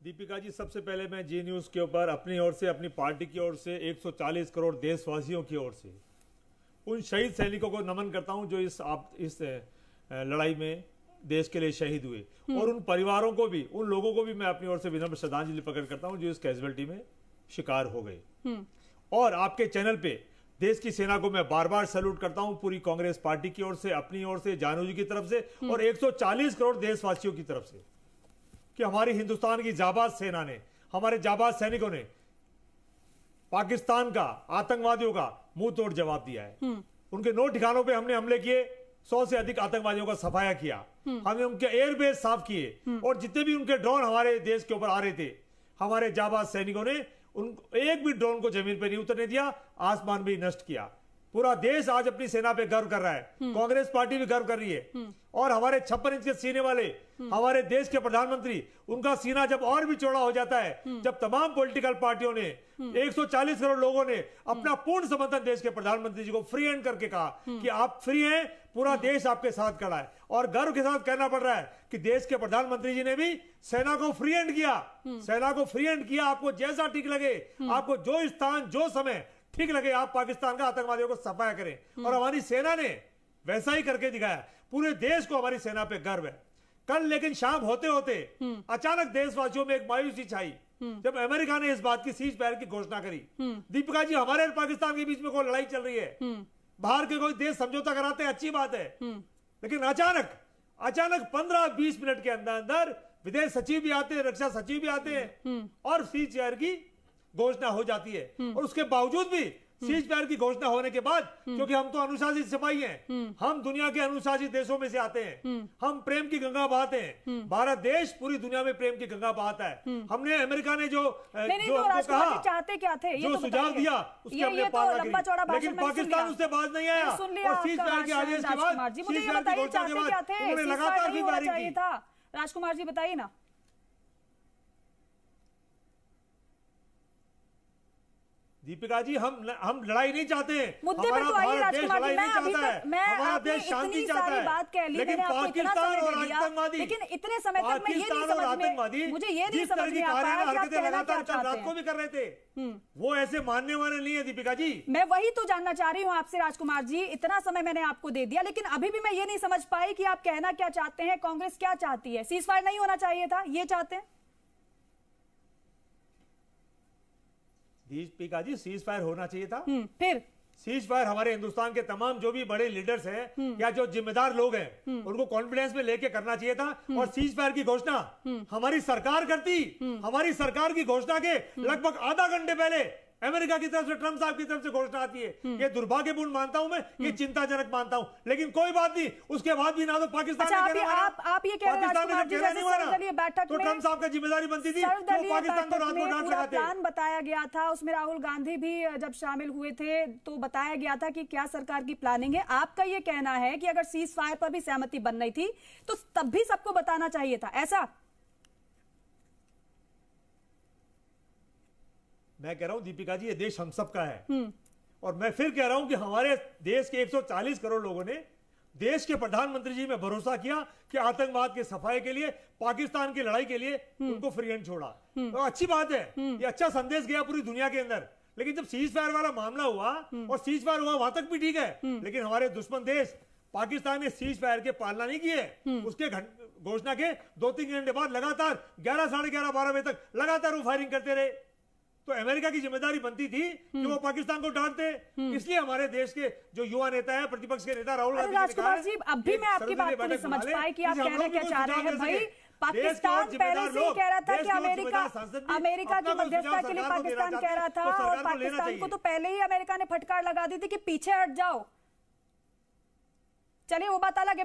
दीपिका जी, सबसे पहले मैं जी न्यूज के ऊपर अपनी ओर से, अपनी पार्टी की ओर से, 140 करोड़ देशवासियों की ओर से उन शहीद सैनिकों को नमन करता हूं जो इस लड़ाई में देश के लिए शहीद हुए, और उन परिवारों को भी, उन लोगों को भी मैं अपनी ओर से विनम्र श्रद्धांजलि प्रकट करता हूं जो इस कैजुअलिटी में शिकार हो गए। और आपके चैनल पे देश की सेना को मैं बार बार सैल्यूट करता हूं, पूरी कांग्रेस पार्टी की ओर से, अपनी ओर से, जानू जी की तरफ से और 140 करोड़ देशवासियों की तरफ से, कि हमारी हिंदुस्तान की जाबाज सेना ने, हमारे जाबाज सैनिकों ने पाकिस्तान का, आतंकवादियों का मुंह तोड़ जवाब दिया है। उनके 9 ठिकानों पे हमने हमले किए, 100 से अधिक आतंकवादियों का सफाया किया, हमने उनके एयरबेस साफ किए, और जितने भी उनके ड्रोन हमारे देश के ऊपर आ रहे थे, हमारे जाबाज सैनिकों ने उन एक भी ड्रोन को जमीन पर नहीं उतरने दिया, आसमान भी नष्ट किया। पूरा देश आज अपनी सेना पे गर्व कर रहा है, कांग्रेस पार्टी भी गर्व कर रही है, और हमारे 56 इंच के सीने वाले हमारे देश के प्रधानमंत्री, उनका सीना जब और भी चौड़ा हो जाता है, जब तमाम पॉलिटिकल पार्टियों ने, 140 करोड़ लोगों ने अपना पूर्ण समर्थन देश के प्रधानमंत्री जी को फ्री हैंड करके कहा कि आप फ्री हैं, पूरा देश आपके साथ खड़ा है, और गर्व के साथ कहना पड़ रहा है कि देश के प्रधानमंत्री जी ने भी सेना को फ्री हैंड किया, सेना को फ्री हैंड किया। आपको जैसा ठीक लगे, आपको जो स्थान, जो समय ठीक लगे, आप पाकिस्तान का आतंकवादियों को सफाया करें, और हमारी सेना ने वैसा ही करके दिखाया। पूरे देश को हमारी सेना पे गर्व है। कल लेकिन शाम होते होते अचानक देशवासियों में एक मायूसी छाई जब अमेरिका ने इस बात की सीज फायर की घोषणा करी। दीपिका जी, हमारे और पाकिस्तान के बीच में कोई लड़ाई चल रही है, बाहर के कोई देश समझौता कराते हैं, अच्छी बात है, लेकिन अचानक 15-20 मिनट के अंदर अंदर विदेश सचिव भी आते हैं, रक्षा सचिव भी आते हैं, और सीज फायर की घोषणा हो जाती है। और उसके बावजूद भी, सीज फायर की घोषणा होने के बाद, क्योंकि हम तो अनुशासित सिपाही हैं, हम दुनिया के अनुशासित देशों में से आते हैं, हम प्रेम की गंगा बहाते हैं, भारत देश पूरी दुनिया में प्रेम की गंगा बहाता है। हमने, अमेरिका ने जो हमको कहा, चाहते क्या थे, जो सुझाव दिया, उसकी हमने पालना करी, लेकिन पाकिस्तान उससे बाज नहीं आया, और सीज फायर के आदेश के बाद, सीज फायर की घोषणा के बाद उन्होंने लगातार भी फायरिंग की। राजकुमार जी बताइए ना। दीपिका जी, हम लड़ाई नहीं चाहते हैं, मुद्दे पे तो आइए राजकुमार जी। नहीं चाहता है, हमारा देश शांति चाहता है, बात कह ली, लेकिन पाकिस्तान और आतंकवादी, लेकिन इतने समय तक मैं ये नहीं समझ में, मुझे ये नहीं समझ में आ पाया कि आप कहना क्या चाहते हैं। रात को भी कर रहे थे, वो ऐसे मानने वाले नहीं है दीपिका जी। मैं वही तो जानना चाह रही हूँ आपसे राजकुमार जी, इतना समय मैंने आपको दे दिया, लेकिन अभी भी मैं ये नहीं समझ पाई कि आप कहना क्या चाहते हैं, कांग्रेस क्या चाहती है। सीज फायर नहीं होना चाहिए था, ये चाहते हैं? दीपिका जी, सीज फायर होना चाहिए था। फिर सीज फायर हमारे हिंदुस्तान के तमाम जो भी बड़े लीडर्स हैं या जो जिम्मेदार लोग हैं, उनको कॉन्फिडेंस में लेके करना चाहिए था, और सीज फायर की घोषणा हमारी सरकार करती। हमारी सरकार की घोषणा के लगभग आधा घंटे पहले अमेरिका की तरफ से, ट्रंप साहब की तरफ से घोषणा आती है। ये दुर्भाग्यपूर्ण मानता हूं मैं, ये चिंताजनक मानता हूं, लेकिन कोई बात नहीं, उसके बाद भी ना तो पाकिस्तान आप ये कह रहे हैं बैठक तो ट्रंप साहब का जिम्मेदारी बनती थी, तो पाकिस्तान को रात को डांट लगाते। प्लान बताया गया था, उसमें राहुल गांधी भी जब शामिल हुए थे तो बताया गया था कि क्या सरकार की प्लानिंग है। आपका ये कहना है कि अगर सीज फायर पर भी सहमति बन रही थी तो तब भी सबको बताना चाहिए था, ऐसा? मैं कह रहा हूं दीपिका जी, ये देश हम सब का है, और मैं फिर कह रहा हूं कि हमारे देश के 140 करोड़ लोगों ने देश के प्रधानमंत्री जी में भरोसा किया कि आतंकवाद के सफाई के लिए, पाकिस्तान की लड़ाई के लिए उनको फ्री हैंड छोड़ा। तो अच्छी बात है, ये अच्छा संदेश गया पूरी दुनिया के अंदर। लेकिन जब सीज फायर वाला मामला हुआ, और सीज फायर हुआ, वहां तक भी ठीक है, लेकिन हमारे दुश्मन देश पाकिस्तान ने सीज फायर के पालना नहीं की है। उसके घोषणा के 2-3 घंटे बाद लगातार 11, साढ़े 11, 12 बजे तक लगातार वो फायरिंग करते रहे। तो अमेरिका की जिम्मेदारी बनती थी कि वो पाकिस्तान को डांटते। इसलिए हमारे देश के जो युवा नेता है, प्रतिपक्ष के नेता राहुल गांधी राजकुमार जी, अब भी मैं आपकी बात को नहीं समझ पाई कि आप कहना क्या चाह रहे हैं। भाई, पाकिस्तान पहले से ही कह रहा था कि अमेरिका की मध्यस्थता के लिए पाकिस्तान कह रहा था, और पाकिस्तान को तो पहले ही अमेरिका ने फटकार लगा दी थी कि पीछे हट जाओ। चलिए, वो बात अलग है।